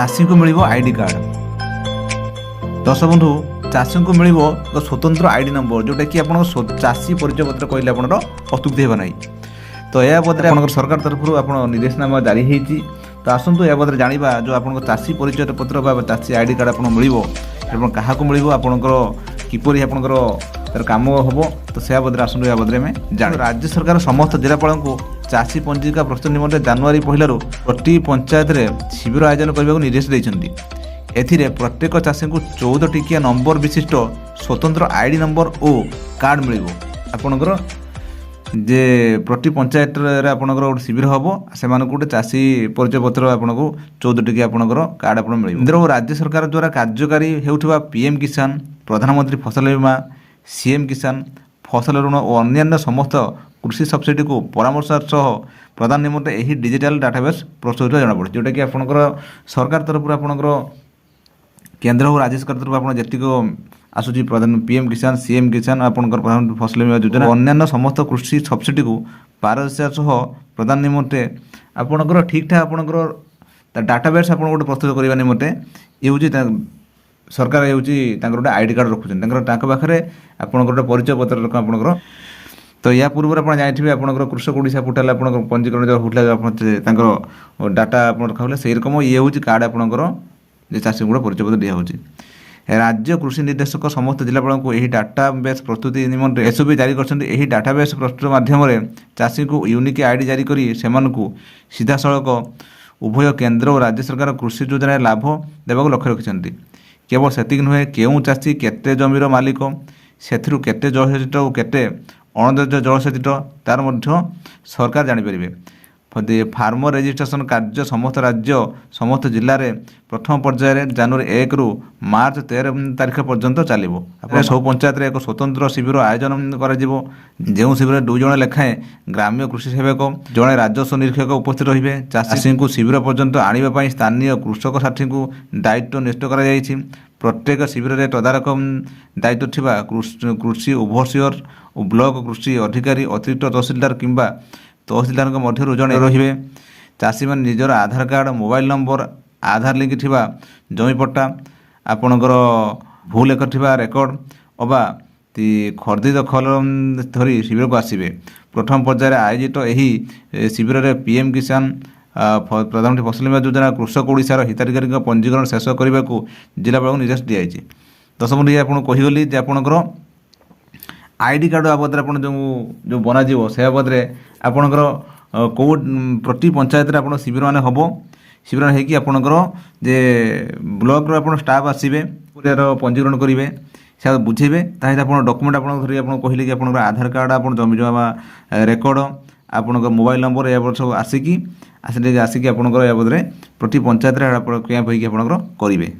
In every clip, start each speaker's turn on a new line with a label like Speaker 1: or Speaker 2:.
Speaker 1: चाषी को मिल ID card. दर्शक बंधु चाषी को मिल एक स्वतंत्र आईडी नंबर जोटा कि आप चाषी परिचय पत्र कहले आप अस्तुक्ति होगा ना। तो यह बदले आप सरकार तरफ आप निर्देशनामा जारी होती। तो आसतु या बदले जाना जो आप चाषी परिचय पत्र चाषी आईडी कार्ड आप मिल क्या मिल आपंकर किपर आपंकर काम हम। तो से बदले आसतु या बदले में जान राज्य सरकार समस्त जिलापाल को चाषी पंजीका प्रस्तुत निमंते जनवरी 1 प्रति पंचायत में शिविर आयोजन करने को निर्देश देते। एथिरे प्रत्येक चाषी को 14 टिकिया नंबर विशिष्ट स्वतंत्र आईडी नंबर और कार्ड मिल आपणकर जे प्रति पंचायत आपणकर गोटे शिविर हम से गोटे चाषी परिचय पत्र आपको 14 टिकिया आपणकर कार्ड आप मिल। केंद्र और राज्य सरकार द्वारा कार्यकारी होउथबा पीएम किसान, प्रधानमंत्री फसल बीमा, सीएम किसान, फसल ऋण और अन्य समस्त कृषि सब्सिडी को परामर्श सह प्रदान निमंते यही डिजिटल डाटाबेस प्रस्तुत जना पड़े जोटा कि आपणकर सरकार तरफ आपणकर केंद्र और राज्य सरकार तरफ आप जी आसूची प्रधान पीएम किसान, सीएम किसान, आपंकर प्रधानमंत्री फसल बीमा योजना अन्य समस्त कृषि सब्सिडी को पारदर्शिता सह प्रदान निमंते आपंकर ठीक ठाक आपंकर डाटाबेस आप गोटे प्रस्तुत करने निमंते ये हूँ सरकार ये गोटे आईडी कार्ड रखुच्च पाखे आपंकर गोटे परिचय पत्र रख आपंकर। तो या पूर्व आप जानते आपंकर कृषक ओडिशा पोर्टाल आप पंजीकरण जो होता डाटा आप रखा से रकम ये हूँ कार्ड आपंकर चाषी गुड़ा परिचय पत्र दिखाई। राज्य कृषि निर्देशक समस्त जिलापाल को यही डाटाबेस प्रस्तुति निमंते एसओपी जारी कर डाटाबेस प्रस्तुत माध्यम चाषी को यूनिक आईडी जारी करी सीधा सड़क उभय केंद्र और राज्य सरकार कृषि योजना लाभ देवा लक्ष्य रखिंट। केवल सेतिक नुहे केउं चाषी केते जमीर मालिक सेथिरु केते जलसेचित और केते जलसेचित तार मध्य सरकार जानीपर। फार्मर रेजिस्ट्रेशन कार्य समस्त राज्य समस्त जिले में प्रथम पर्यायर जनवरी 1 रु मार्च 13 तारीख पर्यंत चलो। सब पंचायत एक स्वतंत्र शिविर आयोजन कर जो शिविर 2 जन लेखाएं ग्राम्य कृषि सेवक जड़े राजस्व निरीक्षक उपस्थित रहे। चाषी को शिविर पर्यंत आने स्थानीय कृषक साथी को दायित्व निश्चित कर प्रत्येक शिविर में तदारख दायित्व थिबा कृषि ओभरसियर और ब्लॉक कृषि अधिकारी अतिरिक्त तहसीलदार किंबा तहसीलदार मध्य जड़े रे। चाषी मैंने निजर आधार कार्ड, मोबाइल नंबर, आधार लिंक थिबा जमी पट्टा आपणकर भूल एक रेकर्ड अबा खर्दी दखल धरी शिविर को आसवे। प्रथम पर्यायर आयोजित यही शिविर में पीएम किसान, प्रधानमंत्री फसल बीमा योजना, कृषक ओडिशार हिताधिकारी पंजीकरण शेष करने को जिलापाल को निर्देश दिखाई। दस मिनट आपको कहीगली आपणकर आईडी कार्ड बाबद आप जो बना से बाबद आपणकर कौ प्रति पंचायत आप शिविर मान हम शिविर होगी आपणकर जे ब्लॉक आप स्टाफ आसवे पंजीकरण करेंगे से बुझेबे ताकि आप डॉक्यूमेंट आप धरी आप कहले कि आप आधार कार्ड आप जमी जमा रेकर्ड आप मोबाइल नंबर या सब आसिकी आसिक आपणकर या बदले प्रति पंचायत कैंप होकर करेंगे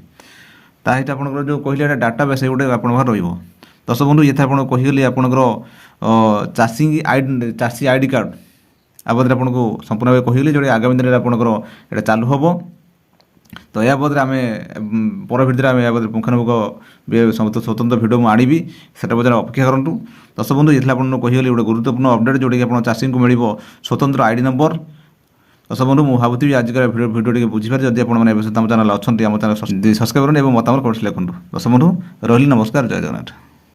Speaker 1: ताकि आप जो कहले डाटाबेस गोटे आप दर्शक बंधु ये आप कहीगली आपंकर चाषी आईडी कार्ड आबद आपको संपूर्ण भाव कहीगली जो आगामी दिन में आपंकर ये चालू हम। तो या बदले आम पर भिडियो पुंखानुपुख समस्त स्वतंत्र भिडियो मुझे आनी से बजाय अपेक्षा करूँ। दर्शक बंधु ये आपको कहीगली गोटे गुरुत्वपूर्ण अपडेट जोटा कि आप चाषी को मिल स्वतंत्र आईडी नंबर। दर्शक बंधु मुझे भावुथी आज भिडियो बुझीपारे जब आप चैनल अच्छा आम चैनल सब्सक्राइब करें और मतामत कमेंट्स लिखुँ। दर्शक बंधु रही नमस्कार, जय जगन्नाथ।